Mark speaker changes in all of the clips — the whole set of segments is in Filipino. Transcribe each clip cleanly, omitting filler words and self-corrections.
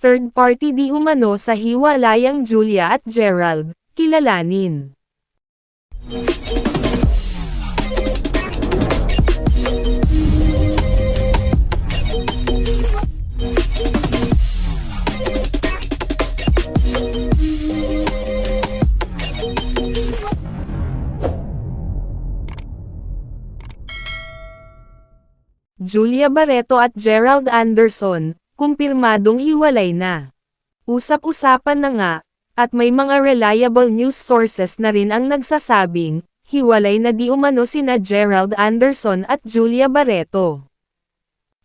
Speaker 1: third party di umano sa hiwalayang Julia at Gerald, kilalanin. Julia Barreto at Gerald Anderson, kumpirmadong hiwalay na. Usap-usapan na nga, at may mga reliable news sources na rin ang nagsasabing, hiwalay na di umano sina Gerald Anderson at Julia Barreto.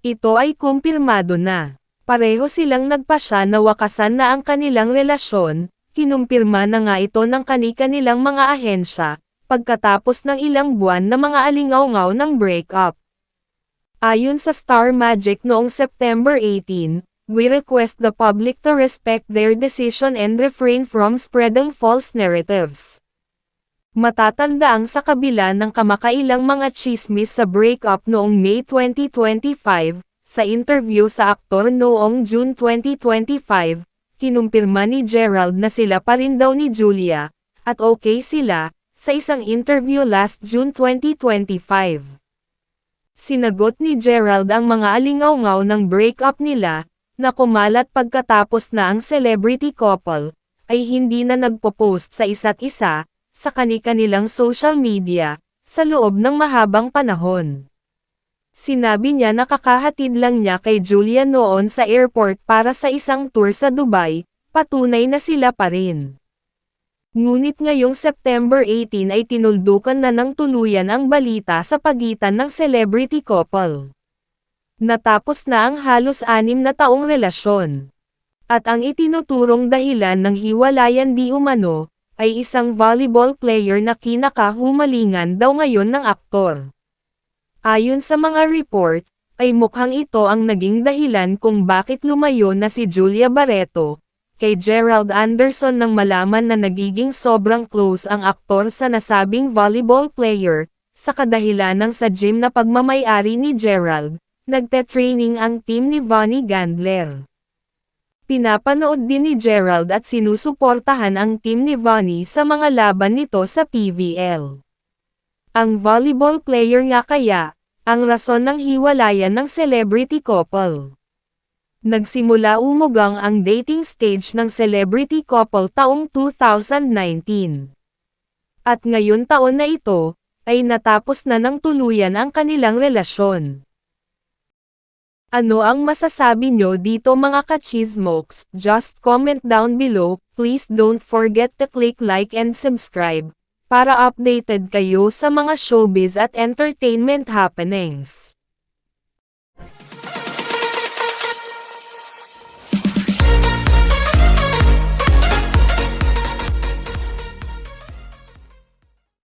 Speaker 1: Ito ay kumpirmado na. Pareho silang nagpasya na wakasan na ang kanilang relasyon, kinumpirma na nga ito ng kani-kanilang mga ahensya, pagkatapos ng ilang buwan na mga alingaw-ngaw ng breakup. Ayon sa Star Magic noong September 18, "We request the public to respect their decision and refrain from spreading false narratives." Matatandaang sa kabila ng kamakailang mga tsismis sa breakup noong May 2025, sa interview sa aktor noong June 2025, kinumpirma ni Gerald na sila pa rin daw ni Julia, at okay sila, sa isang interview last June 2025. Sinagot ni Gerald ang mga alingaw-ngaw ng breakup nila, na kumalat pagkatapos na ang celebrity couple, ay hindi na nagpo-post sa isa't isa, sa kani-kanilang social media, sa loob ng mahabang panahon. Sinabi niya na kakahatid lang niya kay Julia noon sa airport para sa isang tour sa Dubai, patunay na sila pa rin. Ngunit ngayong September 18 ay tinuldukan na ng tuluyan ang balita sa pagitan ng celebrity couple. Natapos na ang halos 6 na taong relasyon. At ang itinuturong dahilan ng hiwalayan di umano, ay isang volleyball player na kinakahumalingan daw ngayon ng aktor. Ayon sa mga report, ay mukhang ito ang naging dahilan kung bakit lumayo na si Julia Barreto kay Gerald Anderson nang malaman na nagiging sobrang close ang aktor sa nasabing volleyball player, sa kadahilanang sa gym na pagmamay-ari ni Gerald, nagte-training ang team ni Vonnie Gandler. Pinapanood din ni Gerald at sinusuportahan ang team ni Vonnie sa mga laban nito sa PVL. Ang volleyball player nga kaya, ang rason ng hiwalayan ng celebrity couple. Nagsimula umugang ang dating stage ng celebrity couple taong 2019. At ngayon taon na ito, ay natapos na ng tuluyan ang kanilang relasyon. Ano ang masasabi nyo dito mga ka-chismokes? Just comment down below, please don't forget to click like and subscribe, para updated kayo sa mga showbiz at entertainment happenings.